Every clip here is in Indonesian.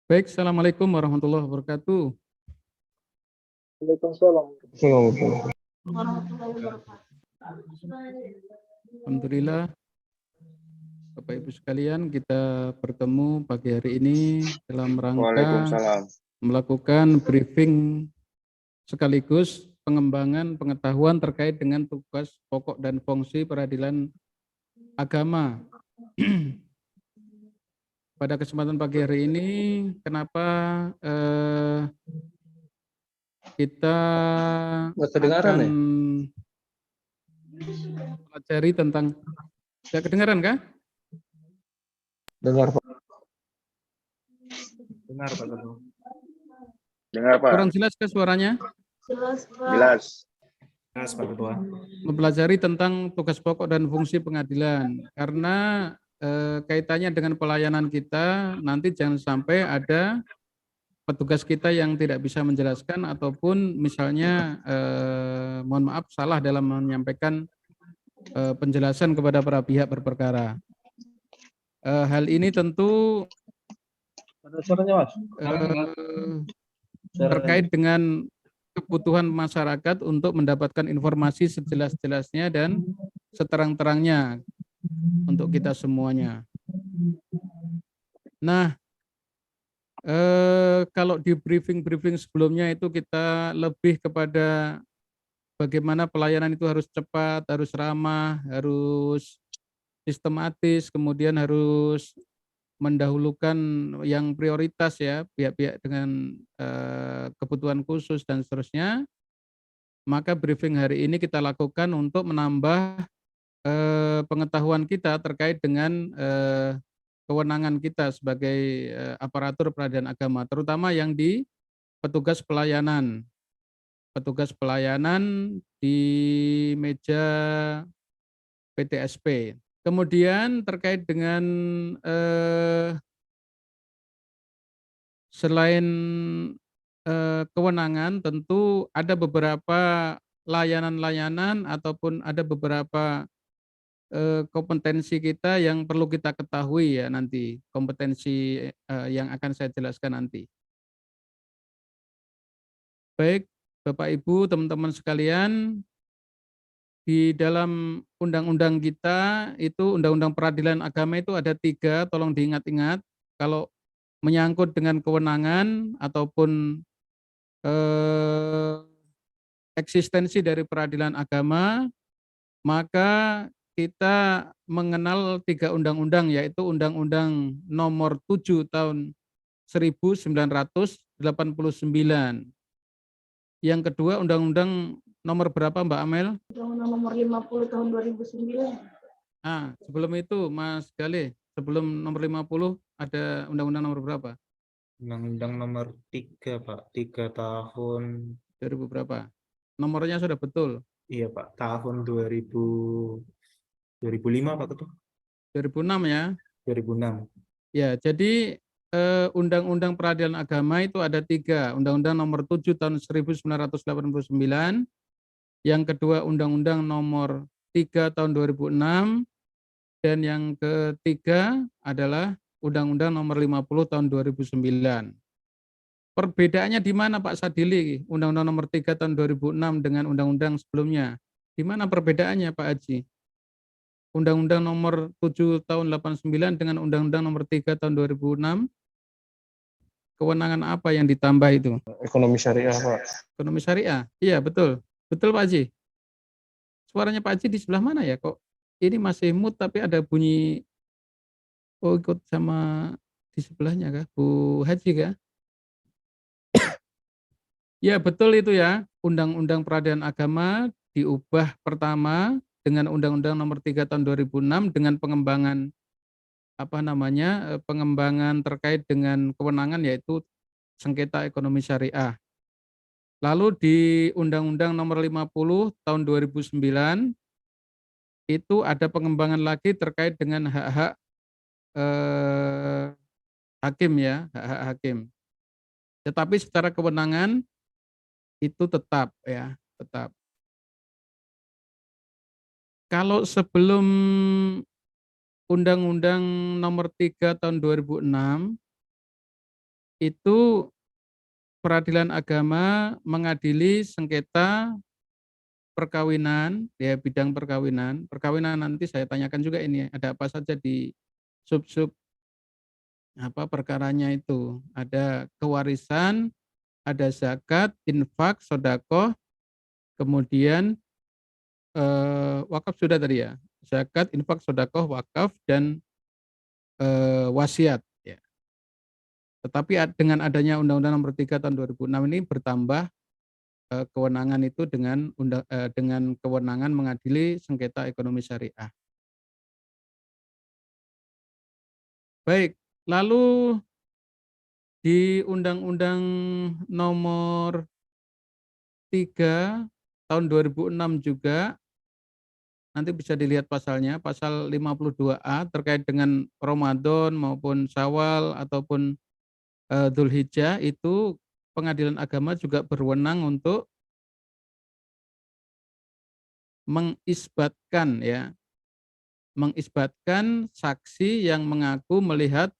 Baik, Assalamualaikum warahmatullahi wabarakatuh. Waalaikumsalam. Alhamdulillah, Bapak Ibu sekalian, kita bertemu pagi hari ini dalam rangka Waalaikumsalam. melakukan briefing sekaligus pengembangan pengetahuan terkait dengan tugas pokok dan fungsi peradilan agama. Pada kesempatan pagi hari ini, kenapa kita akan mempelajari tentang, ya kedengaran kah? Dengar, Pak. Dengar, Pak Ketua. Dengar, Pak. Kurang jelas ke suaranya? Jelas. Jelas, Pak Ketua. Mempelajari tentang tugas pokok dan fungsi pengadilan. Karena kaitannya dengan pelayanan kita, nanti jangan sampai ada petugas kita yang tidak bisa menjelaskan ataupun misalnya mohon maaf salah dalam menyampaikan penjelasan kepada para pihak berperkara. Hal ini tentu terkait dengan kebutuhan masyarakat untuk mendapatkan informasi sejelas-jelasnya dan seterang-terangnya untuk kita semuanya. Nah, kalau di briefing-briefing sebelumnya itu kita lebih kepada bagaimana pelayanan itu harus cepat, harus ramah, harus sistematis, kemudian harus mendahulukan yang prioritas ya, pihak-pihak dengan kebutuhan khusus dan seterusnya. Maka briefing hari ini kita lakukan untuk menambah pengetahuan kita terkait dengan kewenangan kita sebagai aparatur peradilan agama, terutama yang di petugas pelayanan. Petugas pelayanan di meja PTSP. Kemudian terkait dengan selain kewenangan, tentu ada beberapa layanan-layanan ataupun ada beberapa kompetensi kita yang perlu kita ketahui ya nanti, kompetensi yang akan saya jelaskan nanti. Baik, Bapak Ibu, teman-teman sekalian, di dalam undang-undang kita itu undang-undang peradilan agama itu ada 3, tolong diingat-ingat. Kalau menyangkut dengan kewenangan ataupun eksistensi dari peradilan agama, maka kita mengenal 3 undang-undang, yaitu Undang-Undang Nomor 7 Tahun 1989. Yang kedua Undang-Undang nomor berapa Mbak Amel? Undang-Undang Nomor 50 Tahun 2009. Sebelum itu Mas Galih, sebelum nomor 50 ada Undang-Undang nomor berapa? Undang-Undang nomor 3, Pak. 3 tahun. 2000 berapa? Nomornya sudah betul. Iya, Pak. Tahun 2005, Pak Ketua. 2006 ya. 2006. Ya, jadi Undang-Undang Peradilan Agama itu ada 3. Undang-Undang nomor 7 tahun 1989. Yang kedua Undang-Undang nomor 3 tahun 2006. Dan yang ketiga adalah Undang-Undang nomor 50 tahun 2009. Perbedaannya di mana Pak Sadili? Undang-Undang nomor 3 tahun 2006 dengan undang-undang sebelumnya. Di mana perbedaannya Pak Haji? Undang-Undang nomor 7 tahun 89 dengan Undang-Undang nomor 3 tahun 2006. Kewenangan apa yang ditambah itu? Ekonomi syariah, Pak. Ekonomi syariah. Iya, betul. Betul Pak Haji. Suaranya Pak Haji di sebelah mana ya? Kok ini masih mute tapi ada bunyi ikut sama di sebelahnya kah? Bu Haji kah? Ya, betul itu ya. Undang-Undang Peradilan Agama diubah pertama dengan Undang-Undang nomor 3 tahun 2006 dengan pengembangan pengembangan terkait dengan kewenangan yaitu sengketa ekonomi syariah. Lalu di Undang-Undang nomor 50 tahun 2009 itu ada pengembangan lagi terkait dengan hak-hak hakim ya, hak-hak hakim. Tetapi secara kewenangan itu tetap ya, tetap. Kalau sebelum Undang-Undang nomor 3 tahun 2006 itu peradilan agama mengadili sengketa perkawinan, ya bidang perkawinan. Perkawinan nanti saya tanyakan juga ini ada apa saja di sub-sub apa perkaranya itu. Ada kewarisan, ada zakat, infak, sedekah, kemudian wakaf sudah tadi ya. Zakat, infak, sedekah, wakaf dan wasiat ya. Tetapi dengan adanya Undang-Undang Nomor 3 Tahun 2006 ini bertambah kewenangan itu dengan kewenangan mengadili sengketa ekonomi syariah. Baik, lalu di Undang-Undang Nomor 3 Tahun 2006 juga nanti bisa dilihat pasalnya, pasal 52A terkait dengan Ramadan maupun Syawal ataupun Dzulhijjah itu pengadilan agama juga berwenang untuk mengisbatkan ya, mengisbatkan saksi yang mengaku melihat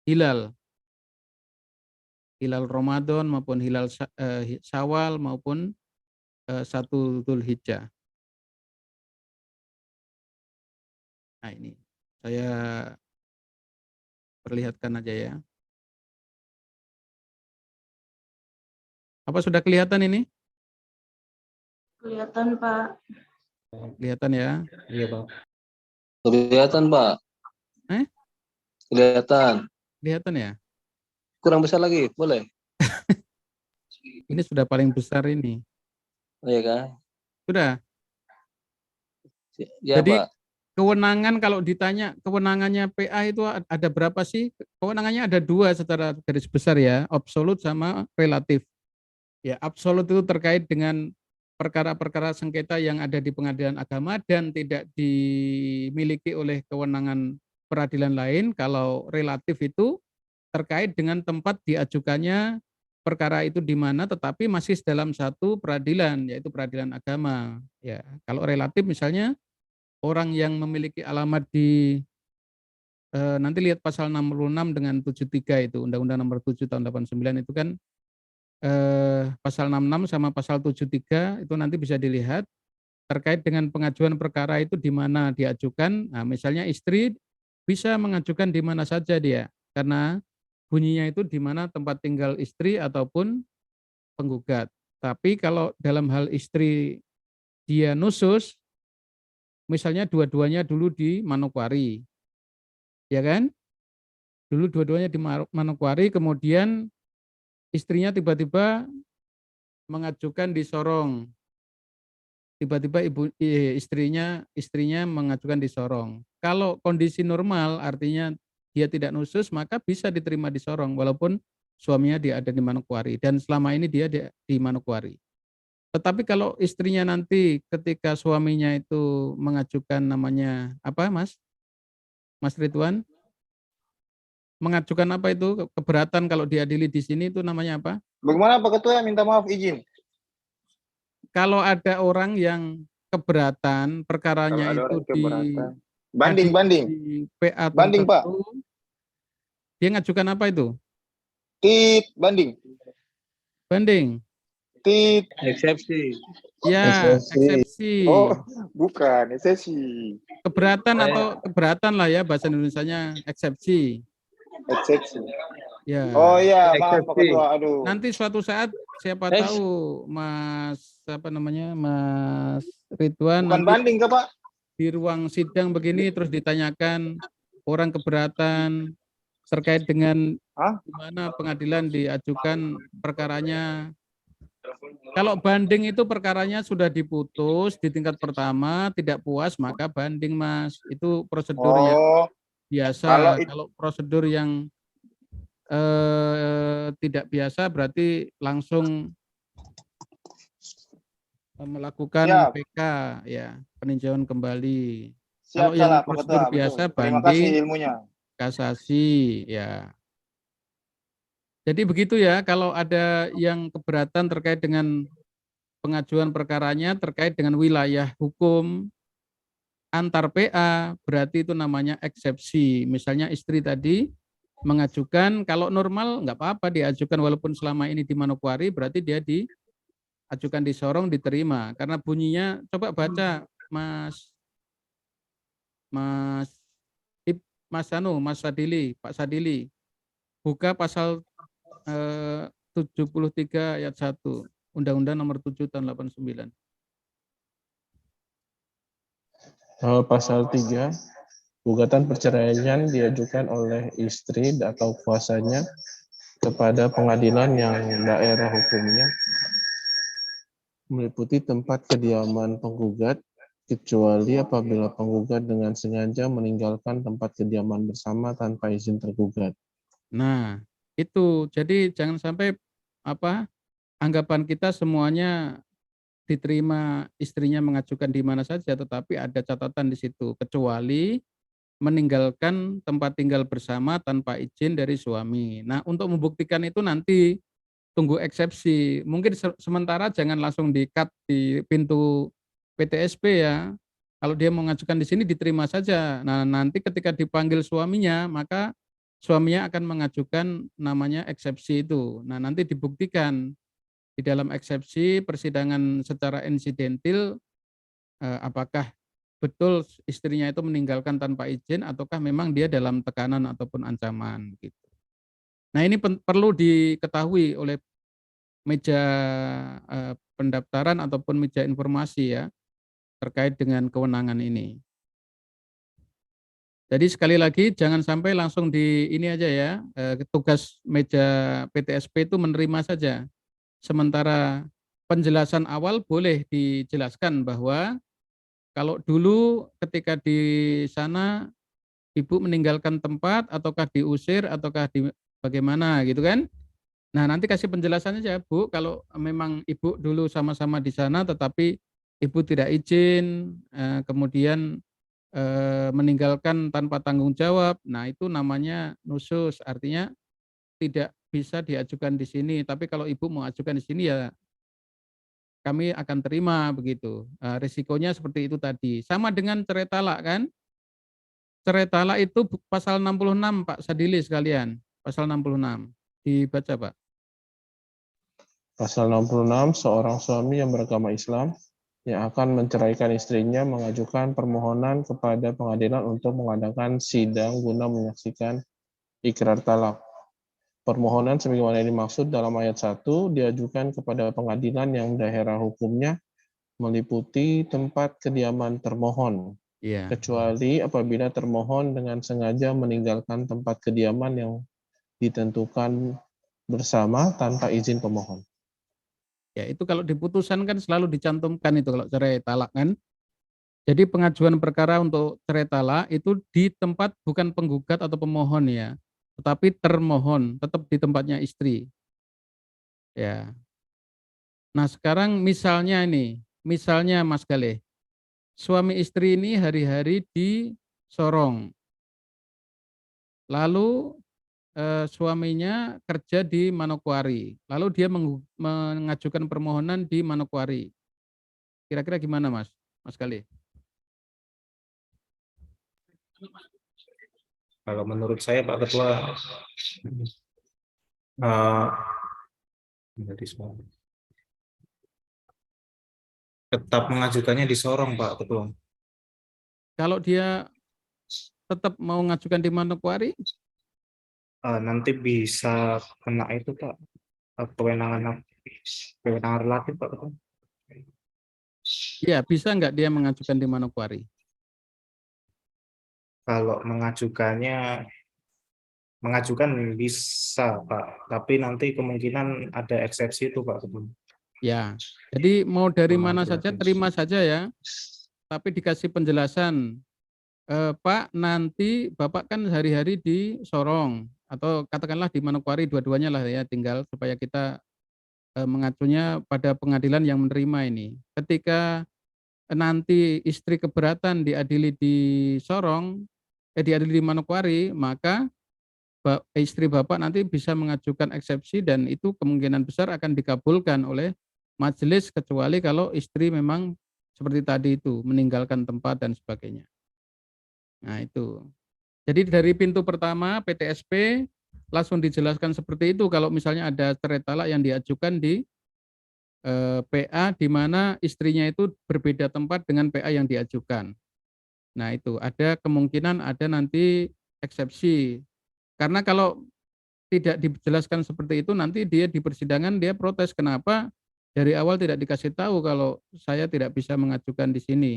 hilal Ramadan maupun hilal Syawal maupun 1 Dzulhijjah. Nah ini saya perlihatkan aja ya. Apa sudah kelihatan ini? Kelihatan, Pak. Kelihatan ya? Iya, Pak. Kelihatan, Pak. Kelihatan. Kelihatan ya? Kurang besar lagi, boleh? Ini sudah paling besar ini. Iya kan? Sudah. Ya, Jadi Pak. kewenangan kalau ditanya kewenangannya PA itu ada berapa sih? Kewenangannya ada 2 secara garis besar ya, absolut sama relatif. Ya, absolut itu terkait dengan perkara-perkara sengketa yang ada di pengadilan agama dan tidak dimiliki oleh kewenangan peradilan lain. Kalau relatif itu terkait dengan tempat diajukannya perkara itu di mana, tetapi masih dalam satu peradilan, yaitu peradilan agama. Ya, kalau relatif misalnya orang yang memiliki alamat di nanti lihat pasal 66 dengan 73 itu Undang-Undang Nomor 7 Tahun 89 itu kan pasal 66 sama pasal 73 itu nanti bisa dilihat terkait dengan pengajuan perkara itu di mana diajukan. Nah, misalnya istri bisa mengajukan di mana saja dia, karena bunyinya itu di mana tempat tinggal istri ataupun penggugat. Tapi kalau dalam hal istri dia nusus, misalnya dua-duanya dulu di Manokwari, ya kan? Dulu dua-duanya di Manokwari, kemudian istrinya tiba-tiba mengajukan di Sorong. Tiba-tiba istrinya mengajukan di Sorong. Kalau kondisi normal artinya dia tidak nusus, maka bisa diterima di Sorong walaupun suaminya dia ada di Manokwari dan selama ini dia di Manokwari. Tetapi kalau istrinya nanti ketika suaminya itu mengajukan namanya apa, Mas? Mas Ridwan? Mengajukan apa itu? Keberatan kalau diadili di sini itu namanya apa? Bagaimana Pak Ketua? Minta maaf izin. Kalau ada orang yang keberatan perkaranya Kalau ada itu orang di keberatan. Banding. di PA Banding, Pak. tertentu, dia ngajukan apa itu? Tit, banding. Banding. Tit. Eksepsi. Ya, Eksepsi. eksepsi. Oh, bukan, eksepsi. Keberatan atau keberatan lah ya bahasa Indonesianya eksepsi. Eksepsi. Ya. Oh iya, maaf Pak Eksepsi. Ketua. Aduh. Nanti suatu saat siapa tahu Mas Ridwan Bukan nanti banding ke Pak? di ruang sidang begini terus ditanyakan orang keberatan terkait dengan di mana pengadilan diajukan perkaranya. Kalau banding itu perkaranya sudah diputus di tingkat pertama, tidak puas maka banding, Mas. Itu prosedur yang Oh, biasa. Kalau prosedur yang tidak biasa berarti langsung melakukan siap. PK ya, peninjauan kembali. Siap Kalau yang salah Pak prosedur Ketua. biasa Betul. Terima kasih banding, ilmunya. kasasi ya. Jadi begitu ya, kalau ada yang keberatan terkait dengan pengajuan perkaranya terkait dengan wilayah hukum antar PA, berarti itu namanya eksepsi. Misalnya istri tadi mengajukan, kalau normal nggak apa-apa diajukan walaupun selama ini di Manokwari, berarti dia diajukan di Sorong diterima. Karena bunyinya, coba baca Mas Mas Mas Mas Sadili, Pak Sadili, buka pasal 73 ayat 1 Undang-Undang Nomor 7 tahun 89. Pasal 3, gugatan perceraian diajukan oleh istri atau kuasanya kepada pengadilan yang daerah hukumnya meliputi tempat kediaman penggugat, kecuali apabila penggugat dengan sengaja meninggalkan tempat kediaman bersama tanpa izin tergugat. Nah, itu. Jadi jangan sampai anggapan kita semuanya diterima, istrinya mengajukan di mana saja, tetapi ada catatan di situ, kecuali meninggalkan tempat tinggal bersama tanpa izin dari suami. Nah, untuk membuktikan itu nanti tunggu eksepsi. Mungkin sementara jangan langsung di-cut di pintu PTSP ya. Kalau dia mau mengajukan di sini diterima saja. Nah, nanti ketika dipanggil suaminya, maka suaminya akan mengajukan namanya eksepsi itu. Nah, nanti dibuktikan di dalam eksepsi persidangan secara insidentil apakah betul istrinya itu meninggalkan tanpa izin ataukah memang dia dalam tekanan ataupun ancaman gitu. Nah, ini perlu diketahui oleh meja pendaftaran ataupun meja informasi ya terkait dengan kewenangan ini. Jadi sekali lagi jangan sampai langsung di ini aja ya, tugas meja PTSP itu menerima saja. Sementara penjelasan awal boleh dijelaskan bahwa kalau dulu ketika di sana ibu meninggalkan tempat ataukah diusir ataukah bagaimana gitu kan. Nah, nanti kasih penjelasannya aja, Bu, kalau memang ibu dulu sama-sama di sana tetapi ibu tidak izin, kemudian meninggalkan tanpa tanggung jawab. Nah, itu namanya nusus, artinya tidak bisa diajukan di sini. Tapi kalau ibu mau ajukan di sini ya kami akan terima begitu. Risikonya seperti itu tadi. Sama dengan cerai talak kan? Cerai talak itu pasal 66 Pak Sadili sekalian. Pasal 66. Dibaca Pak. Pasal 66, seorang suami yang beragama Islam yang akan menceraikan istrinya mengajukan permohonan kepada pengadilan untuk mengadakan sidang guna menyaksikan ikrar talak. Permohonan sebagaimana dimaksud dalam ayat 1 diajukan kepada pengadilan yang daerah hukumnya meliputi tempat kediaman termohon, kecuali apabila termohon dengan sengaja meninggalkan tempat kediaman yang ditentukan bersama tanpa izin pemohon. Ya, itu kalau diputusan kan selalu dicantumkan itu kalau cerai talak kan. Jadi pengajuan perkara untuk cerai talak itu di tempat bukan penggugat atau pemohon ya, tetapi termohon, tetap di tempatnya istri. Ya. Nah, sekarang misalnya Mas Galeh, suami istri ini hari-hari di Sorong. Lalu suaminya kerja di Manokwari. Lalu dia mengajukan permohonan di Manokwari. Kira-kira gimana Mas Galeh? Kalau menurut saya Pak Ketua, tetap mengajukannya di Sorong Pak Ketua. Kalau dia tetap mau mengajukan di Manokwari? Nanti bisa kena itu Pak, kewenangan relatif Pak Ketua. Iya, bisa nggak dia mengajukan di Manokwari? Kalau mengajukan bisa Pak, tapi nanti kemungkinan ada eksepsi itu Pak Ketua. Ya, jadi mau dari mana saja terima saja ya, tapi dikasih penjelasan, Pak nanti Bapak kan hari-hari di Sorong atau katakanlah di Manokwari, dua-duanya lah ya, tinggal supaya kita mengacunya pada pengadilan yang menerima ini. Ketika nanti istri keberatan diadili di Sorong, diadili di Manokwari, maka istri Bapak nanti bisa mengajukan eksepsi dan itu kemungkinan besar akan dikabulkan oleh majelis kecuali kalau istri memang seperti tadi itu meninggalkan tempat dan sebagainya. Nah, itu. Jadi dari pintu pertama PTSP langsung dijelaskan seperti itu kalau misalnya ada cerai talak yang diajukan di PA di mana istrinya itu berbeda tempat dengan PA yang diajukan. Nah, itu ada kemungkinan ada nanti eksepsi. Karena kalau tidak dijelaskan seperti itu nanti dia di persidangan dia protes kenapa dari awal tidak dikasih tahu kalau saya tidak bisa mengajukan di sini.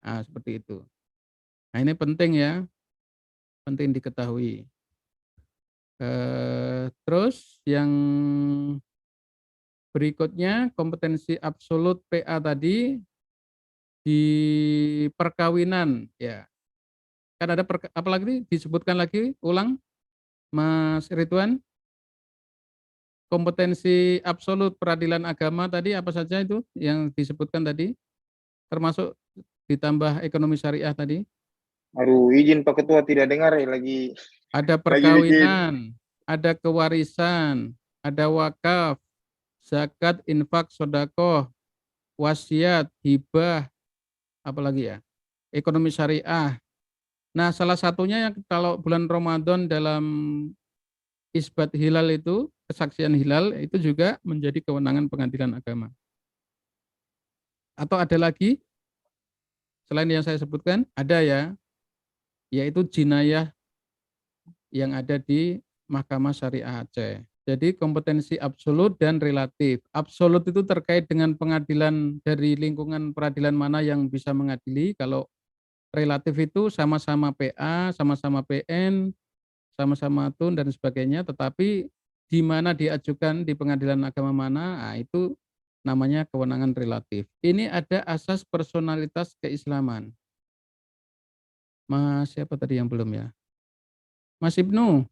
Nah, seperti itu. Nah, ini penting ya. Penting diketahui. Terus yang berikutnya kompetensi absolut PA tadi di perkawinan ya. Kan ada apalagi disebutkan lagi ulang Mas Ridwan. Kompetensi absolut peradilan agama tadi apa saja itu yang disebutkan tadi? Termasuk ditambah ekonomi syariah tadi. Aduh, izin Pak Ketua tidak dengar lagi. Ada bikin. perkawinan, ada kewarisan, ada wakaf, zakat, infak, sedekah, wasiat, hibah, apalagi ya? Ekonomi syariah. Nah, salah satunya yang kalau bulan Ramadan dalam isbat hilal itu, kesaksian hilal itu juga menjadi kewenangan pengadilan agama. Atau ada lagi selain yang saya sebutkan? Ada ya, yaitu jinayah yang ada di Mahkamah Syariah Aceh. Jadi kompetensi absolut dan relatif. Absolut itu terkait dengan pengadilan dari lingkungan peradilan mana yang bisa mengadili. Kalau relatif itu sama-sama PA, sama-sama PN, sama-sama TUN dan sebagainya. Tetapi di mana diajukan di pengadilan agama mana, nah itu namanya kewenangan relatif. Ini ada asas personalitas keislaman. Mas siapa tadi yang belum ya? Mas Ibnu.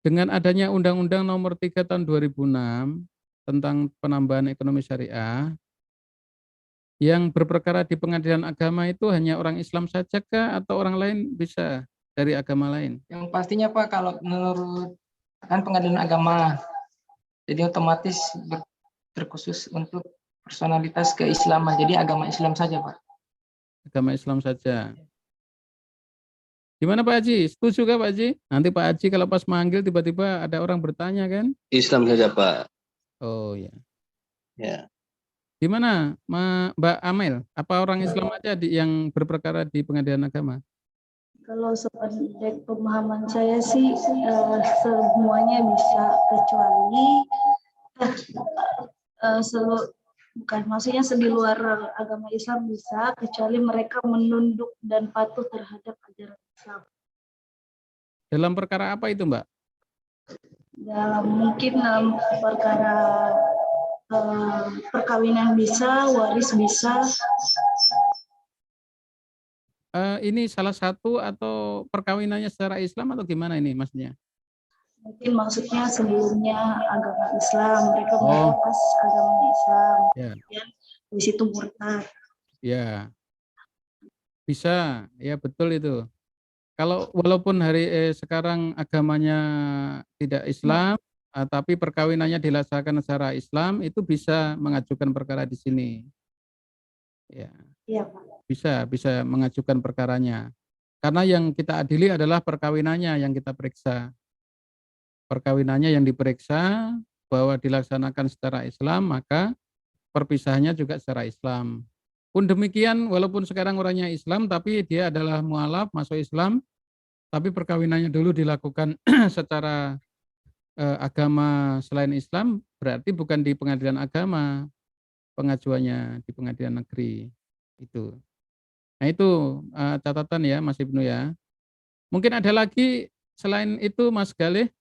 Dengan adanya Undang-Undang Nomor 3 Tahun 2006 tentang penambahan ekonomi syariah, yang berperkara di pengadilan agama itu hanya orang Islam saja kah atau orang lain bisa dari agama lain? Yang pastinya Pak, kalau menurut kan pengadilan agama, jadi otomatis terkhusus untuk personalitas keislaman, jadi agama Islam saja Pak. Agama Islam saja. Gimana Pak Haji? Setuju kah Pak Haji? Nanti Pak Haji kalau pas manggil tiba-tiba ada orang bertanya kan? Islam saja, Pak. Oh ya. Ya. Gimana Mbak Amel? Apa orang Islam aja yang berperkara di pengadilan agama? Kalau sependek pemahaman saya sih semuanya bisa kecuali bukan maksudnya di luar agama Islam bisa kecuali mereka menunduk dan patuh terhadap ajaran Islam. Dalam perkara apa itu Mbak? Mungkin dalam perkara perkawinan bisa, waris bisa. Ini salah satu atau perkawinannya secara Islam atau gimana ini maksudnya? Mungkin maksudnya sebelumnya agama Islam, mereka melepas agama Islam, ya. Di situ murtad. Ya, bisa, ya betul itu. Kalau walaupun sekarang agamanya tidak Islam, tapi perkawinannya dilaksanakan secara Islam, itu bisa mengajukan perkara di sini. Ya. Iya, Pak. Bisa mengajukan perkaranya. Karena yang kita adili adalah perkawinannya yang kita periksa. Perkawinannya yang diperiksa bahwa dilaksanakan secara Islam, maka perpisahannya juga secara Islam. Pun demikian, walaupun sekarang orangnya Islam, tapi dia adalah mualaf, masuk Islam, tapi perkawinannya dulu dilakukan secara agama selain Islam, berarti bukan di pengadilan agama, pengajuannya di pengadilan negeri. Itu. Nah itu catatan ya Mas Ibnu ya. Mungkin ada lagi selain itu Mas Galih?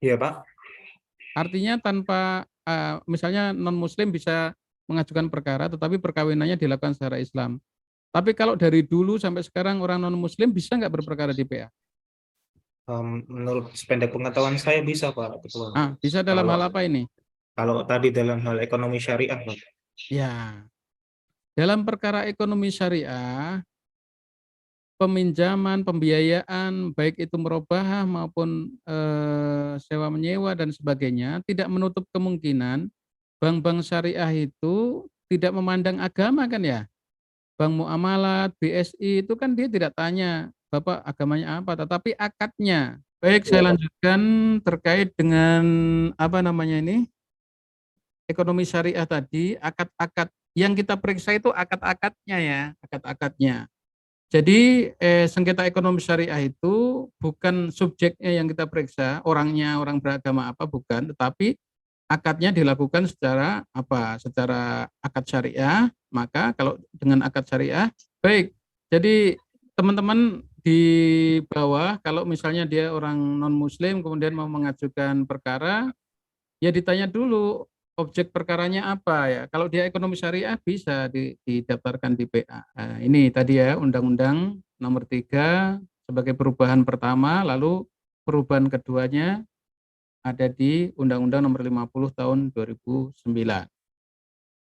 Iya Pak. Artinya tanpa misalnya non-muslim bisa mengajukan perkara tetapi perkawinannya dilakukan secara Islam. Tapi kalau dari dulu sampai sekarang orang non-muslim bisa nggak berperkara di PA? Menurut sependek pengetahuan saya bisa Pak Ketua. Bisa dalam hal apa ini? Kalau tadi dalam hal ekonomi syariah Pak. Ya. Dalam perkara ekonomi syariah, peminjaman, pembiayaan, baik itu merobah maupun sewa menyewa dan sebagainya, tidak menutup kemungkinan bank-bank syariah itu tidak memandang agama kan ya. bank muamalat, BSI itu kan dia tidak tanya Bapak agamanya apa, tetapi akadnya. Baik, saya lanjutkan terkait dengan apa namanya ini, ekonomi syariah tadi, akad-akad yang kita periksa itu akad-akadnya ya, akad-akadnya. Jadi sengketa ekonomi syariah itu bukan subjeknya yang kita periksa, orangnya orang beragama apa bukan, tetapi akadnya dilakukan secara apa? Secara akad syariah. Maka kalau dengan akad syariah, baik. Jadi teman-teman di bawah, kalau misalnya dia orang non-muslim kemudian mau mengajukan perkara, ya ditanya dulu objek perkaranya apa ya. Kalau dia ekonomi syariah bisa didaftarkan di PA. Nah, ini tadi ya Undang-Undang Nomor 3 sebagai perubahan pertama, lalu perubahan keduanya ada di Undang-Undang Nomor 50 tahun 2009.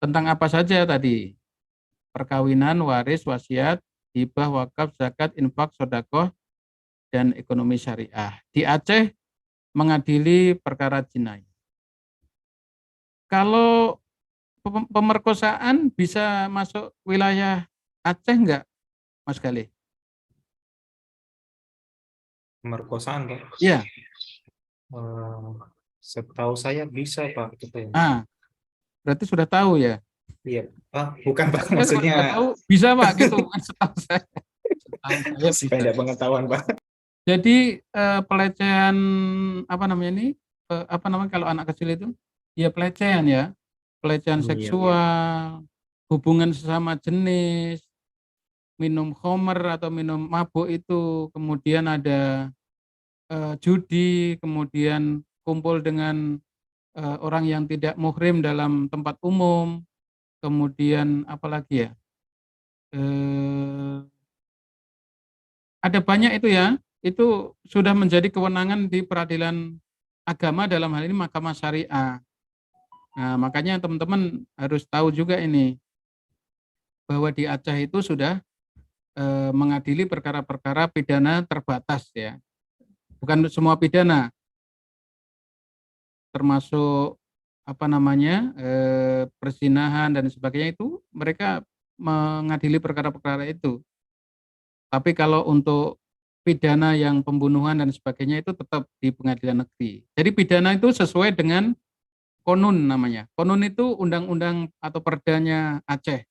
Tentang apa saja tadi? Perkawinan, waris, wasiat, hibah, wakaf, zakat, infak, sedekah, dan ekonomi syariah. Di Aceh mengadili perkara jinayah. Kalau pemerkosaan bisa masuk wilayah Aceh enggak, Mas Galih? Pemerkosaan, Pak. Iya. Setahu saya bisa, Pak. Gitu ya. Ah, berarti sudah tahu ya? Iya, bukan Pak. Saya Maksudnya sudah tahu bisa Pak gitu, bukan setahu saya. Setahu saya bisa. sependek pengetahuan, Pak. Jadi pelecehan apa namanya ini? Apa namanya kalau anak kecil itu? Ya pelecehan ya. Pelecehan Iya. seksual, hubungan sesama jenis, minum khamr atau minum mabuk itu, kemudian ada judi, kemudian kumpul dengan orang yang tidak muhrim dalam tempat umum, kemudian apalagi ya? Ada banyak itu ya. Itu sudah menjadi kewenangan di peradilan agama, dalam hal ini Mahkamah Syariah. Nah, makanya teman-teman harus tahu juga ini bahwa di Aceh itu sudah mengadili perkara-perkara pidana terbatas ya. Bukan semua pidana, termasuk apa namanya perzinahan dan sebagainya, itu mereka mengadili perkara-perkara itu. Tapi kalau untuk pidana yang pembunuhan dan sebagainya itu tetap di pengadilan negeri. Jadi pidana itu sesuai dengan konun namanya. Konun itu undang-undang atau perdanya Aceh.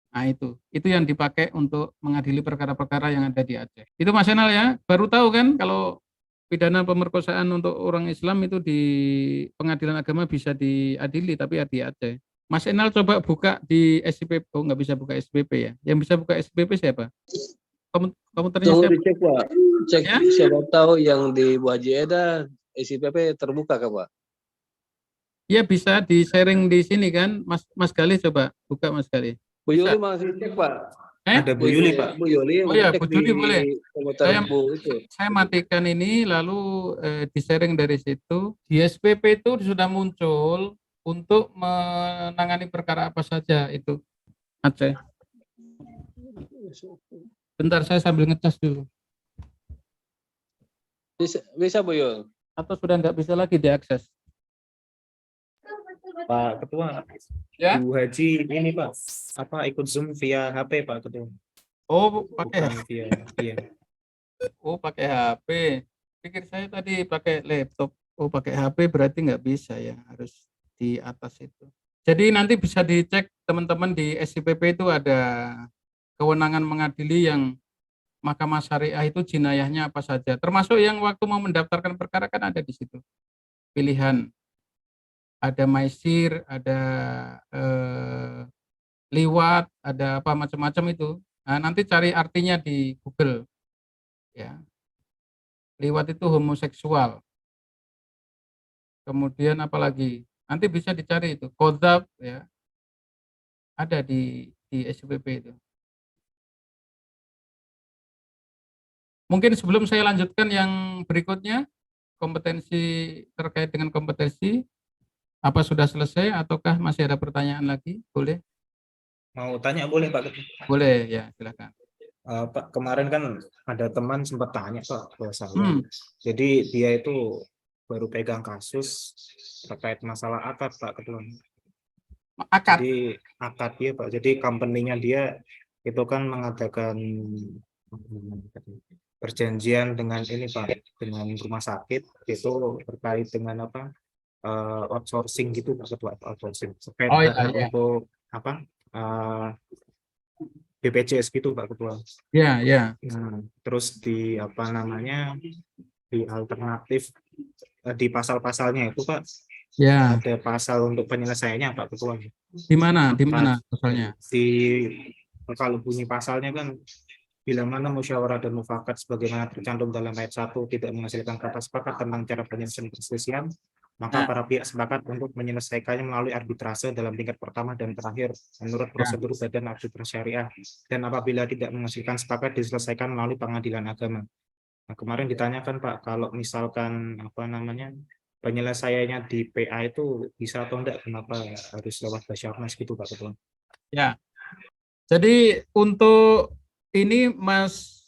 Nah itu yang dipakai untuk mengadili perkara-perkara yang ada di Aceh. Itu Mas Enal ya, baru tahu kan kalau pidana pemerkosaan untuk orang Islam itu di pengadilan agama bisa diadili, tapi di Aceh. Mas Enal coba buka di SIPP, oh nggak bisa buka SPP ya. Yang bisa buka SPP siapa? Komputernya Tunggu siapa? dicek, Pak. Cek Ya? siapa tahu yang di Bu Haji Eda SIPP terbuka, Kak, Pak. Ya bisa di-sharing di sini kan, Mas Galih coba buka Mas Galih. Bu Yuli masih cek, Pak. Ada Bu Yuli, Pak. Bu Yuli Oh ya, cek Bu Yuli di boleh. komputer Bu itu. Saya matikan ini lalu di-sharing dari situ. Di SPP itu sudah muncul untuk menangani perkara apa saja itu Aceh. Bentar saya sambil ngecas dulu. Bisa Bu Yul. Atau sudah nggak bisa lagi diakses? Pak Ketua, Ya? Bu Haji ini Pak, apa ikut Zoom via HP Pak Ketua? Oh, pakai Bukan via, iya. Oh, pakai HP. Pikir saya tadi pakai laptop. Oh, pakai HP berarti nggak bisa ya, harus di atas itu. Jadi nanti bisa dicek teman-teman di SIPP itu ada kewenangan mengadili yang Mahkamah Syariah itu jinayahnya apa saja. Termasuk yang waktu mau mendaftarkan perkara kan ada di situ. Pilihan. Ada maisir, ada liwat, ada apa macam-macam itu. Nah, nanti cari artinya di Google. Ya. Liwat itu homoseksual. Kemudian apalagi? Nanti bisa dicari itu. Qadzaf ya. Ada di SIPP itu. Mungkin sebelum saya lanjutkan yang berikutnya, kompetensi terkait dengan kompetensi, apa sudah selesai ataukah masih ada pertanyaan lagi? Boleh? Mau tanya boleh Pak Ketua? Boleh ya, silakan. Pak, kemarin kan ada teman sempat tanya Pak ke saya. Jadi dia itu baru pegang kasus terkait masalah akad Pak Ketua. Akad. Jadi akad ya Pak. Jadi company-nya dia itu kan mengadakan perjanjian dengan ini Pak, dengan rumah sakit itu terkait dengan apa outsourcing gitu Pak Ketua, outsourcing terkait Oh iya, hak-hak iya. untuk apa BPJS gitu Pak Ketua. Ya, ya. Nah, terus di apa namanya di alternatif di pasal-pasalnya itu Pak Ya. ada pasal untuk penyelesaiannya Pak Ketua. Di mana? Di mana pasalnya? Di kalau bunyi pasalnya kan bila mana musyawarah dan mufakat sebagaimana tercantum dalam ayat 1 tidak menghasilkan kata sepakat tentang cara penyelesaian perselisihan, maka Nah. para pihak sepakat untuk menyelesaikannya melalui arbitrase dalam tingkat pertama dan terakhir menurut prosedur Badan Arbitrase Syariah, dan apabila tidak menghasilkan sepakat diselesaikan melalui pengadilan agama. Nah, kemarin ditanyakan Pak, kalau misalkan apa namanya penyelesaiannya di PA itu bisa atau enggak, kenapa harus lewat Basyarnas gitu Pak Ketua? Ya. Jadi untuk ini Mas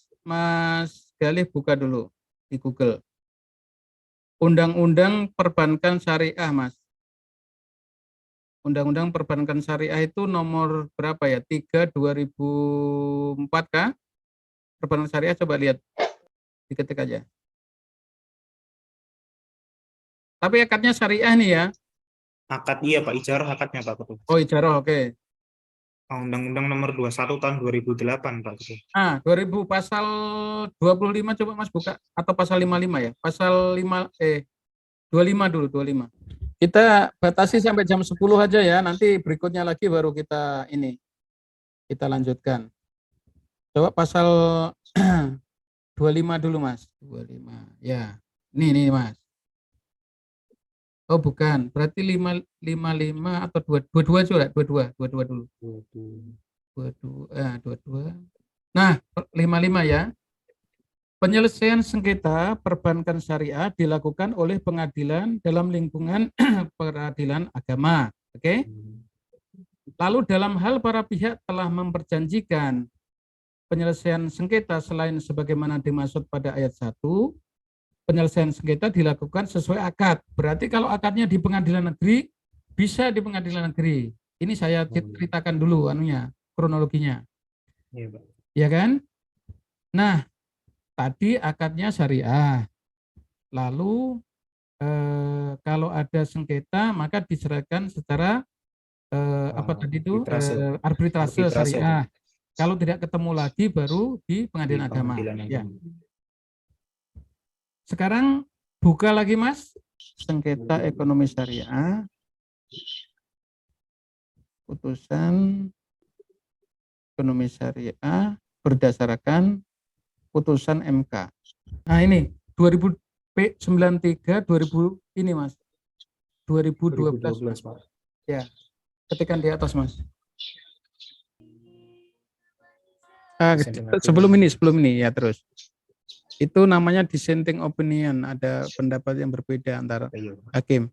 Galih buka dulu di Google. Undang-Undang Perbankan Syariah, Mas. Undang-Undang Perbankan Syariah itu nomor berapa ya? 3/2004 kah? Perbankan Syariah, coba lihat. Diketik aja. Tapi akadnya syariah nih ya. Akad iya Pak, ijarah akadnya Pak Ketua. Oh, ijarah, oke. Undang-Undang nomor 21 tahun 2008 Pak Ketua. 2000 pasal 25 coba Mas buka, atau pasal 55 ya? Pasal 25 dulu, 25. Kita batasi sampai jam 10 aja ya, nanti berikutnya lagi baru kita lanjutkan. Coba pasal 25 dulu Mas. 25. Ya. Nih Mas. Oh bukan, berarti 55 atau 22 coba, 22 dulu. 22. Nah, 55 ya. Penyelesaian sengketa perbankan syariah dilakukan oleh pengadilan dalam lingkungan peradilan agama. Oke? Lalu dalam hal para pihak telah memperjanjikan penyelesaian sengketa selain sebagaimana dimaksud pada ayat 1, penyelesaian sengketa dilakukan sesuai akad. Berarti kalau akadnya di pengadilan negeri, bisa di pengadilan negeri. Ini saya ceritakan dulu kronologinya. Iya, Pak. Ya kan? Nah, tadi akadnya syariah. Lalu kalau ada sengketa maka diserahkan secara apa tadi itu arbitrase syariah. Kalau tidak ketemu lagi baru di pengadilan agama. Ya. Sekarang buka lagi Mas, sengketa ekonomi syariah, putusan ekonomi syariah berdasarkan putusan MK. Nah ini 2093 2000 ini Mas. 2012 Pak. Ya. Ketikkan di atas Mas. Sebelum ini ya terus. Itu namanya dissenting opinion, ada pendapat yang berbeda antara hakim.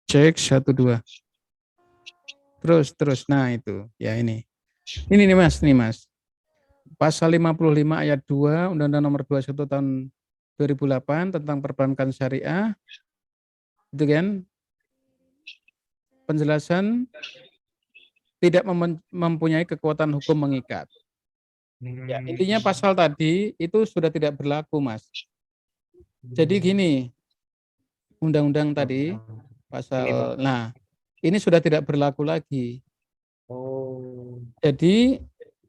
Cek 1 2. Terus. Nah itu, ya ini. Ini nih Mas. Pasal 55 ayat 2 Undang-Undang Nomor 21 tahun 2008 tentang perbankan syariah. Itu kan penjelasan tidak mempunyai kekuatan hukum mengikat. Ya, intinya pasal tadi itu sudah tidak berlaku, Mas. Jadi gini, undang-undang tadi pasal, nah ini sudah tidak berlaku lagi. Oh. Jadi,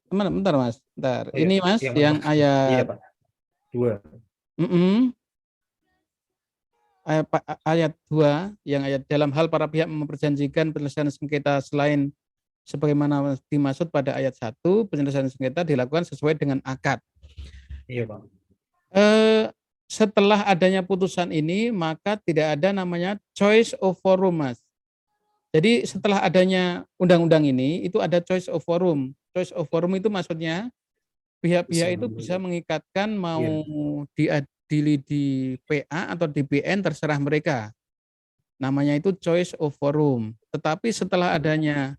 bentar Mas, bentar. Oh, ini Mas yang ayat 2. Ayat 2 yang ayat dalam hal para pihak memperjanjikan penyelesaian sengketa selain sebagaimana dimaksud pada ayat 1, penyelesaian sengketa dilakukan sesuai dengan akad. Iya, Pak. Setelah adanya putusan ini, maka tidak ada namanya choice of forum, Mas. Jadi setelah adanya undang-undang ini, itu ada choice of forum. Choice of forum itu maksudnya pihak-pihak itu bisa mengikatkan mau diadili di PA atau di BN, terserah mereka. Namanya itu choice of forum. Tetapi setelah adanya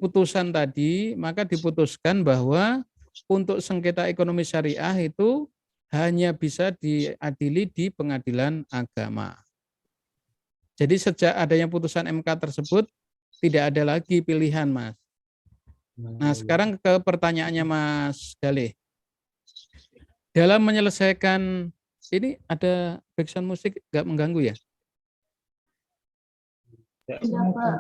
putusan tadi, maka diputuskan bahwa untuk sengketa ekonomi syariah itu hanya bisa diadili di pengadilan agama. Jadi sejak adanya putusan MK tersebut tidak ada lagi pilihan, Mas. Nah, sekarang ke pertanyaannya Mas Galih. Dalam menyelesaikan ini ada background musik nggak mengganggu ya? Tidak, Pak.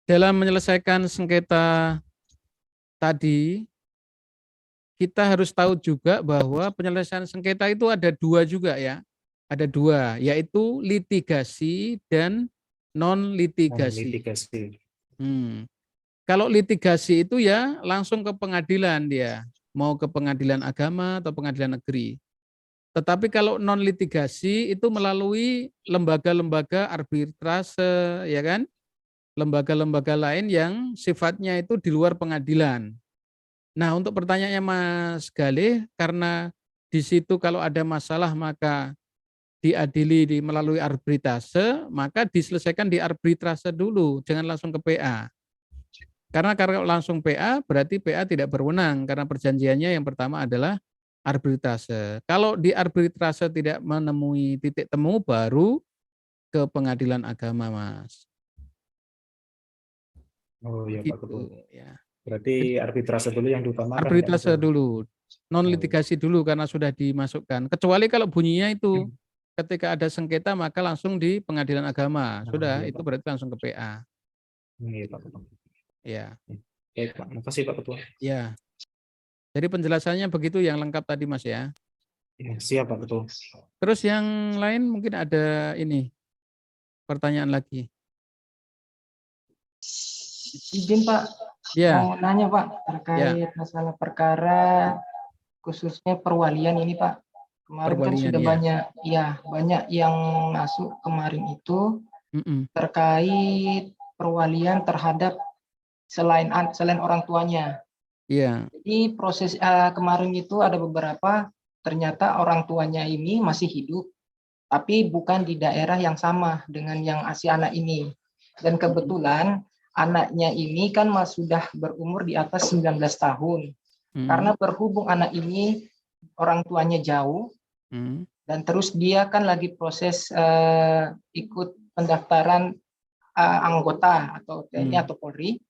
Dalam menyelesaikan sengketa tadi, kita harus tahu juga bahwa penyelesaian sengketa itu ada dua juga ya. Ada dua, yaitu litigasi dan non-litigasi. Litigasi. Kalau litigasi itu ya langsung ke pengadilan dia, mau ke pengadilan agama atau pengadilan negeri. Tetapi kalau non-litigasi itu melalui lembaga-lembaga arbitrase, ya kan? Lembaga-lembaga lain yang sifatnya itu di luar pengadilan. Nah, untuk pertanyaannya Mas Galih, karena di situ kalau ada masalah maka diadili melalui arbitrase, maka diselesaikan di arbitrase dulu, jangan langsung ke PA. Karena kalau langsung PA, berarti PA tidak berwenang, karena perjanjiannya yang pertama adalah arbitrase. Kalau di arbitrase tidak menemui titik temu, baru ke pengadilan agama, Mas. Oh iya Pak Ketua. Gitu, ya. Berarti arbitrase dulu yang diutamakan. Arbitrase dulu, non litigasi dulu karena sudah dimasukkan. Kecuali kalau bunyinya itu ketika ada sengketa maka langsung di pengadilan agama. Sudah, iya, itu Pak. berarti langsung ke PA. Iya Pak Ketua. Ya. Oke Pak, makasih Pak Ketua. Ya. Jadi penjelasannya begitu yang lengkap tadi Mas ya. Ya, siap Pak Ketua. Terus yang lain mungkin ada ini pertanyaan lagi. Izin Pak, Ya. mau nanya Pak terkait masalah perkara khususnya perwalian ini Pak. Kemarin kan Perwalian, sudah ya. banyak yang masuk kemarin itu terkait perwalian terhadap selain orang tuanya. Iya. Jadi proses kemarin itu ada beberapa ternyata orang tuanya ini masih hidup, tapi bukan di daerah yang sama dengan yang si anak ini. Dan kebetulan anaknya ini kan sudah berumur di atas 19 tahun. Karena berhubung anak ini orang tuanya jauh, dan terus dia kan lagi proses ikut pendaftaran anggota atau TNI atau Polri.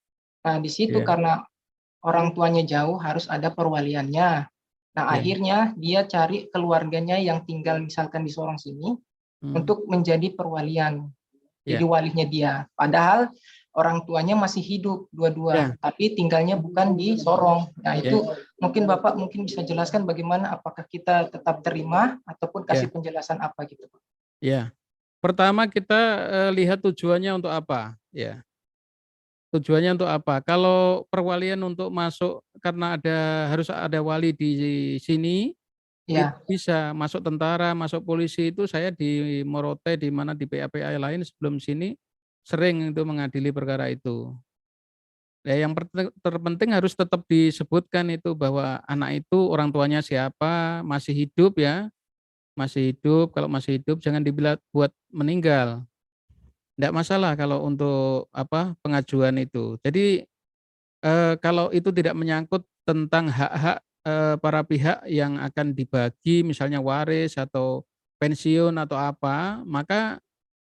Nah di situ karena orang tuanya jauh harus ada perwaliannya. Nah akhirnya dia cari keluarganya yang tinggal misalkan di Sorong sini untuk menjadi perwalian. Jadi walinya dia. Padahal orang tuanya masih hidup dua-dua, tapi tinggalnya bukan di Sorong. Nah itu mungkin Bapak bisa jelaskan bagaimana, apakah kita tetap terima ataupun kasih penjelasan apa gitu Pak. Ya, pertama kita lihat tujuannya untuk apa. Ya, tujuannya untuk apa? Kalau perwalian untuk masuk karena harus ada wali di sini, itu bisa masuk tentara, masuk polisi. Itu saya di Morotai, di mana di PA-PA lain sebelum sini sering itu mengadili perkara itu. Ya, yang terpenting harus tetap disebutkan itu bahwa anak itu orang tuanya siapa, masih hidup ya, masih hidup. Kalau masih hidup jangan buat meninggal. Tidak masalah kalau untuk pengajuan itu. Jadi kalau itu tidak menyangkut tentang hak-hak para pihak yang akan dibagi, misalnya waris atau pensiun atau apa, maka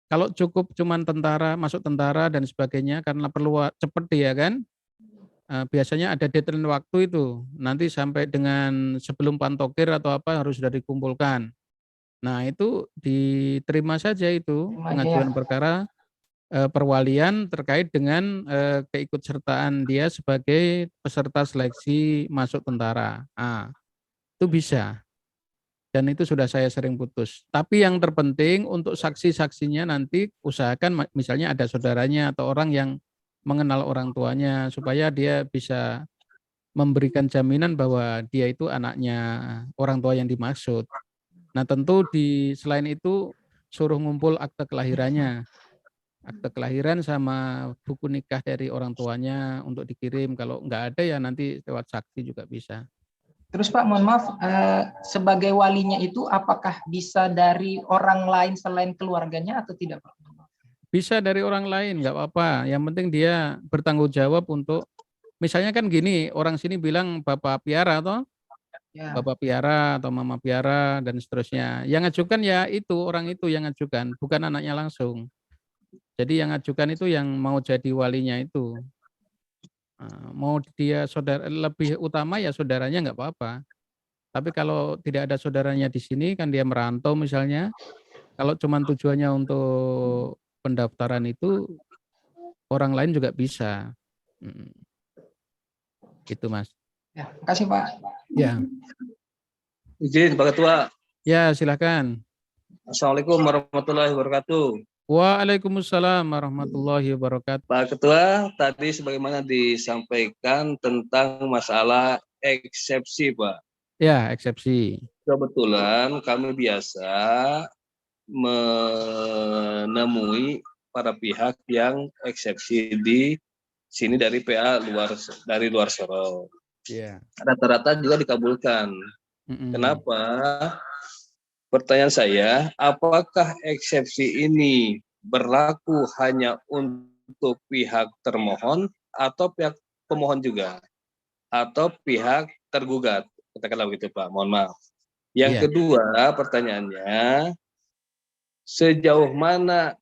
kalau cukup cuman tentara, masuk tentara dan sebagainya karena perlu cepat dia kan, biasanya ada deadline waktu itu, nanti sampai dengan sebelum pantokir atau apa harus sudah dikumpulkan. Nah itu diterima saja itu pengajuan perkara perwalian terkait dengan keikutsertaan dia sebagai peserta seleksi masuk tentara. Itu bisa. Dan itu sudah saya sering putus. Tapi yang terpenting untuk saksi-saksinya nanti usahakan misalnya ada saudaranya atau orang yang mengenal orang tuanya supaya dia bisa memberikan jaminan bahwa dia itu anaknya orang tua yang dimaksud. Nah tentu selain itu suruh ngumpul akte kelahirannya. Akte kelahiran sama buku nikah dari orang tuanya untuk dikirim. Kalau nggak ada ya nanti lewat saksi juga bisa. Terus Pak, mohon maaf, sebagai walinya itu apakah bisa dari orang lain selain keluarganya atau tidak Pak? Bisa dari orang lain, nggak apa-apa. Yang penting dia bertanggung jawab untuk, misalnya kan gini, orang sini bilang Bapak Piara toh, Ya. Bapak piara atau Mama piara dan seterusnya. Yang ngajukan ya itu, orang itu yang ngajukan, bukan anaknya langsung. Jadi yang ngajukan itu yang mau jadi walinya itu. Mau dia saudara lebih utama ya saudaranya nggak apa-apa. Tapi kalau tidak ada saudaranya di sini kan dia merantau misalnya, kalau cuman tujuannya untuk pendaftaran itu orang lain juga bisa. Gitu Mas. Ya, makasih Pak. Ya. Izin Pak Ketua. Ya, silakan. Assalamualaikum warahmatullahi wabarakatuh. Waalaikumsalam warahmatullahi wabarakatuh. Pak Ketua, tadi sebagaimana disampaikan tentang masalah eksepsi, Pak. Ya, eksepsi. Kebetulan kami biasa menemui para pihak yang eksepsi di sini dari PA dari luar Sorong. Ya. Rata-rata juga dikabulkan. Kenapa? Pertanyaan saya, apakah eksepsi ini berlaku hanya untuk pihak termohon atau pihak pemohon juga? Atau pihak tergugat? Katakanlah begitu Pak, mohon maaf. Yang kedua pertanyaannya, sejauh mana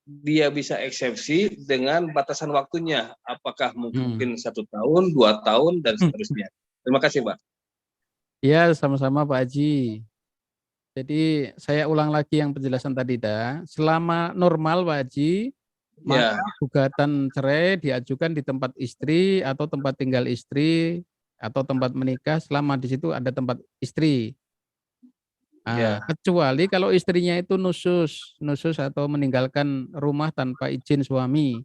dia bisa eksepsi dengan batasan waktunya? Apakah mungkin 1 tahun, 2 tahun, dan seterusnya? Terima kasih Pak. Ya, sama-sama Pak Haji. Jadi saya ulang lagi yang penjelasan tadi selama normal Pak Haji, maka gugatan cerai diajukan di tempat istri atau tempat tinggal istri atau tempat menikah selama di situ ada tempat istri. Kecuali kalau istrinya itu nusus atau meninggalkan rumah tanpa izin suami.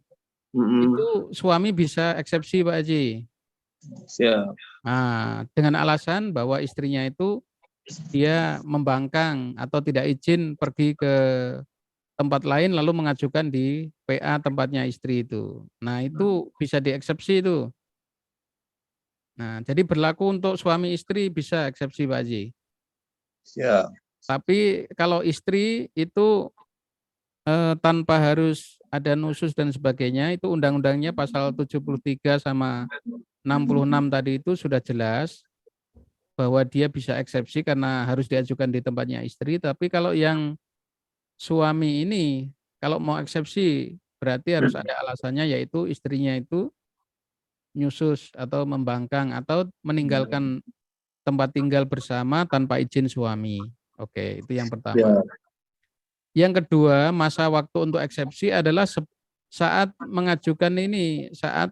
Itu suami bisa eksepsi Pak Haji. Siap. Dengan alasan bahwa istrinya itu dia membangkang atau tidak izin pergi ke tempat lain lalu mengajukan di PA tempatnya istri itu. Nah, itu bisa dieksepsi itu. Nah, jadi berlaku untuk suami istri bisa eksepsi Pak Haji. Siap. Tapi kalau istri itu tanpa harus ada nusus dan sebagainya, itu undang-undangnya pasal 73 sama 66 tadi itu sudah jelas bahwa dia bisa eksepsi karena harus diajukan di tempatnya istri. Tapi kalau yang suami ini kalau mau eksepsi berarti harus ada alasannya, yaitu istrinya itu nyusus atau membangkang atau meninggalkan tempat tinggal bersama tanpa izin suami. Oke, itu yang pertama. Yang kedua, masa waktu untuk eksepsi adalah saat mengajukan ini, saat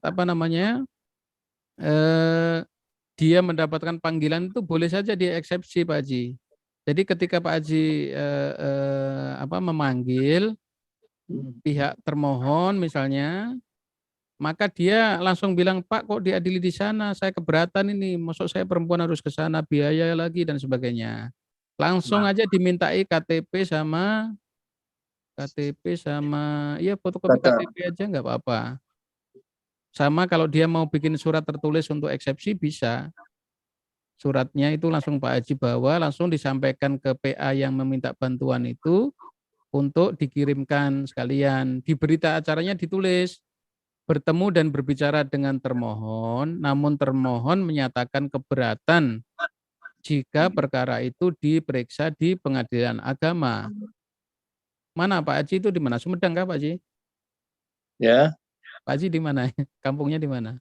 dia mendapatkan panggilan itu boleh saja dia eksepsi Pak Haji. Jadi ketika Pak Haji memanggil pihak termohon misalnya, maka dia langsung bilang, Pak kok diadili di sana, saya keberatan ini, maksud saya perempuan harus ke sana, biaya lagi dan sebagainya. Langsung aja dimintai KTP sama ya fotokopi KTP aja nggak apa-apa. Sama kalau dia mau bikin surat tertulis untuk eksepsi bisa. Suratnya itu langsung Pak Haji bawa, langsung disampaikan ke PA yang meminta bantuan itu untuk dikirimkan sekalian. Di berita acaranya ditulis, bertemu dan berbicara dengan termohon, namun termohon menyatakan keberatan jika perkara itu diperiksa di pengadilan agama. Mana Pak Haji itu di mana? Sumedang kah Pak Haji? Ya. Pak Haji di mana? Kampungnya di mana?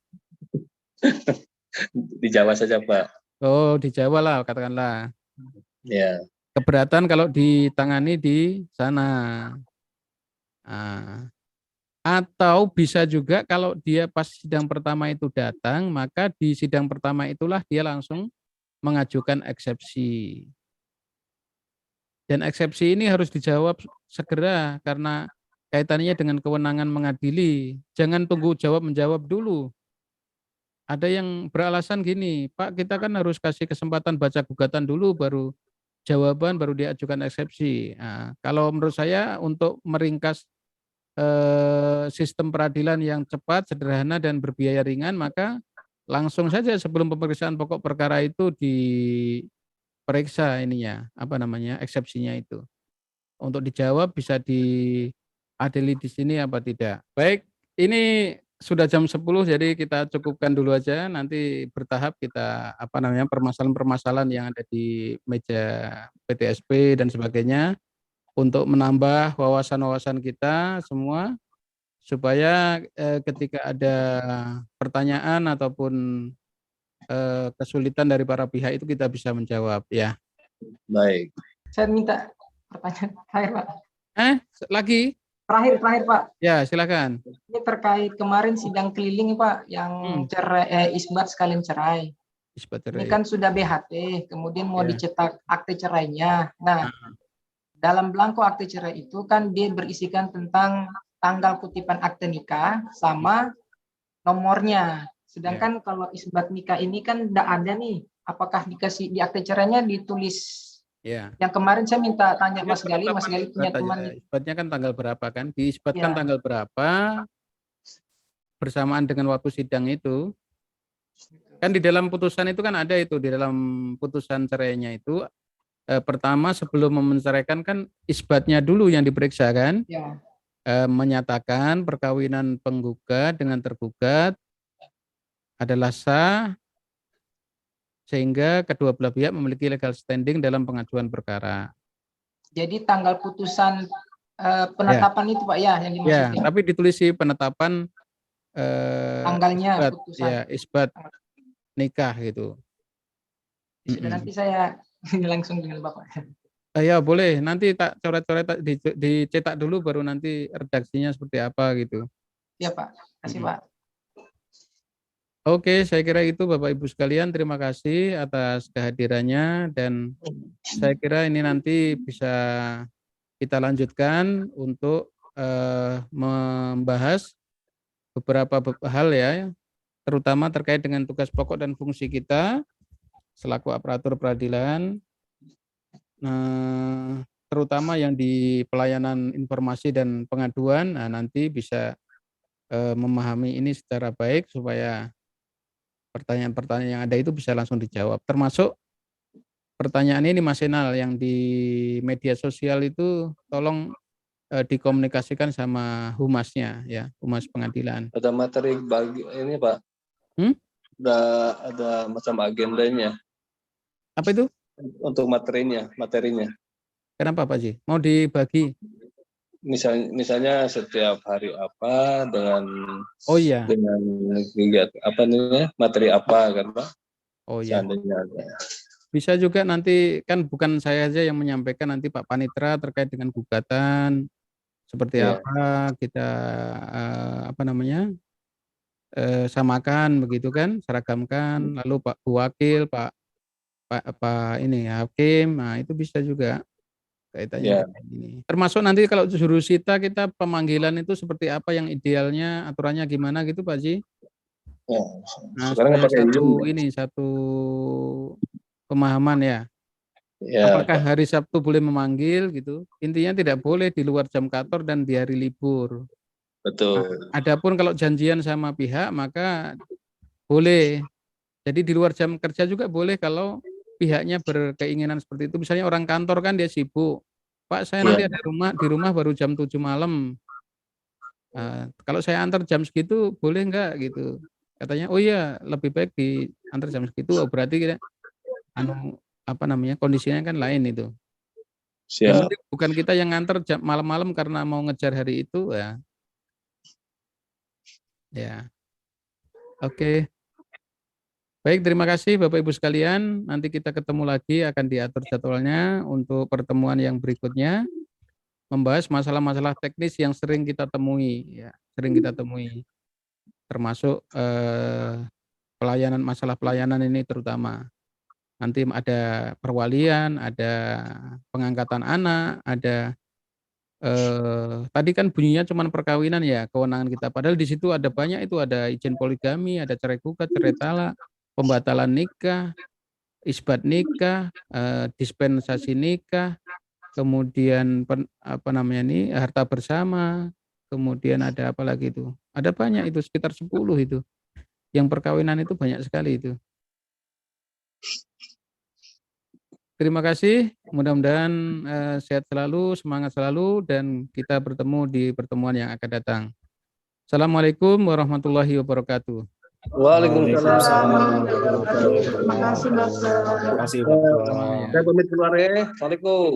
Di Jawa saja Pak. Oh, di Jawa lah katakanlah. Ya. Keberatan kalau ditangani di sana. Atau bisa juga kalau dia pas sidang pertama itu datang, maka di sidang pertama itulah dia langsung mengajukan eksepsi. Dan eksepsi ini harus dijawab segera karena kaitannya dengan kewenangan mengadili. Jangan tunggu menjawab dulu. Ada yang beralasan gini, Pak kita kan harus kasih kesempatan baca gugatan dulu baru jawaban, baru diajukan eksepsi. Nah, kalau menurut saya untuk meringkas sistem peradilan yang cepat, sederhana dan berbiaya ringan, maka langsung saja sebelum pemeriksaan pokok perkara itu diperiksa eksepsinya itu. Untuk dijawab bisa diadili di sini apa tidak. Baik, ini sudah jam 10, jadi kita cukupkan dulu aja. Nanti bertahap kita permasalahan-permasalahan yang ada di meja PTSP dan sebagainya untuk menambah wawasan-wawasan kita semua supaya ketika ada pertanyaan ataupun kesulitan dari para pihak itu kita bisa menjawab ya. Baik. Saya minta pertanyaan terakhir, Pak. Lagi? Terakhir, Pak. Ya, silakan. Ini terkait kemarin sidang keliling, Pak, yang cerai, isbat sekalian cerai. Isbat Ini cerai. kan sudah BHT, kemudian mau Ya. dicetak akte cerainya. Nah, dalam belangko akte cerai itu kan dia berisikan tentang tanggal kutipan akte nikah sama nomornya. Sedangkan kalau isbat nikah ini kan tidak ada nih. Apakah dikasih di akte cerainya ditulis? Ya. Yang kemarin saya minta tanya Mas Gali punya Katanya, teman. isbatnya kan tanggal berapa kan? Diisbatkan Ya. tanggal berapa bersamaan dengan waktu sidang itu. Kan di dalam putusan itu kan ada itu, di dalam putusan cerainya itu pertama sebelum menceraikan kan isbatnya dulu yang diperiksa kan? Ya. Menyatakan perkawinan penggugat dengan tergugat adalah sah sehingga kedua belah pihak memiliki legal standing dalam pengajuan perkara. Jadi tanggal putusan penetapan itu Pak ya yang Ya, dimaksudkan. tapi ditulis penetapan tanggalnya isbat, putusan. ya isbat nikah gitu. Sudah nanti saya langsung dengan Bapak. Ya boleh, nanti tak coret-coret dicetak dulu baru nanti redaksinya seperti apa gitu. Ya Pak, kasih Pak. Oke, saya kira itu Bapak Ibu sekalian, terima kasih atas kehadirannya dan saya kira ini nanti bisa kita lanjutkan untuk membahas beberapa hal ya, terutama terkait dengan tugas pokok dan fungsi kita selaku aparatur peradilan, terutama yang di pelayanan informasi dan pengaduan. Nah, nanti bisa memahami ini secara baik supaya pertanyaan-pertanyaan yang ada itu bisa langsung dijawab, termasuk pertanyaan ini Mas Enal yang di media sosial itu tolong dikomunikasikan sama humasnya ya, humas pengadilan. Ada materi bagi ini Pak. Ada macam agendanya. Apa itu? Untuk materinya. Kenapa Pak Ji? Mau dibagi? Misalnya setiap hari apa dengan dengan kegiatan apa namanya materi apa kan Pak? Oh iya. Seandainya ada. Bisa juga nanti kan bukan saya aja yang menyampaikan, nanti Pak Panitra terkait dengan gugatan seperti apa kita samakan begitu kan, seragamkan, lalu Pak Wakil, Pak ini hakim, nah itu bisa juga kaitannya dengan ini. Termasuk nanti kalau jurusita kita pemanggilan itu seperti apa yang idealnya, aturannya gimana gitu Pak Ji? Ya, nah, supaya satu pemahaman ya. Apakah hari Sabtu boleh memanggil gitu? Intinya tidak boleh di luar jam kantor dan di hari libur. Betul. Nah, adapun kalau janjian sama pihak maka boleh. Jadi di luar jam kerja juga boleh kalau pihaknya berkeinginan seperti itu. Misalnya orang kantor kan dia sibuk. Pak, saya nanti ada di rumah baru jam 7 malam. Kalau saya antar jam segitu boleh enggak gitu. Katanya, oh iya lebih baik diantar jam segitu. Oh, berarti kita kondisinya kan lain itu. Yang penting bukan kita yang nganter jam malam-malam karena mau ngejar hari itu ya. Ya. Oke. Baik, terima kasih Bapak Ibu sekalian. Nanti kita ketemu lagi, akan diatur jadwalnya untuk pertemuan yang berikutnya, membahas masalah-masalah teknis yang sering kita temui ya, termasuk masalah pelayanan ini terutama. Nanti ada perwalian, ada pengangkatan anak, ada tadi kan bunyinya cuma perkawinan ya, kewenangan kita. Padahal di situ ada banyak, itu ada izin poligami, ada cerai gugat, cerai talak, pembatalan nikah, isbat nikah, dispensasi nikah, kemudian harta bersama, kemudian ada apa lagi itu? Ada banyak itu, sekitar 10 itu. Yang perkawinan itu banyak sekali itu. Terima kasih, mudah-mudahan sehat selalu, semangat selalu, dan kita bertemu di pertemuan yang akan datang. Assalamualaikum warahmatullahi wabarakatuh. Waalaikumsalam. Terima kasih Bapak. Terima kasih, Bapak. Saya pamit keluar ya. Assalamualaikum.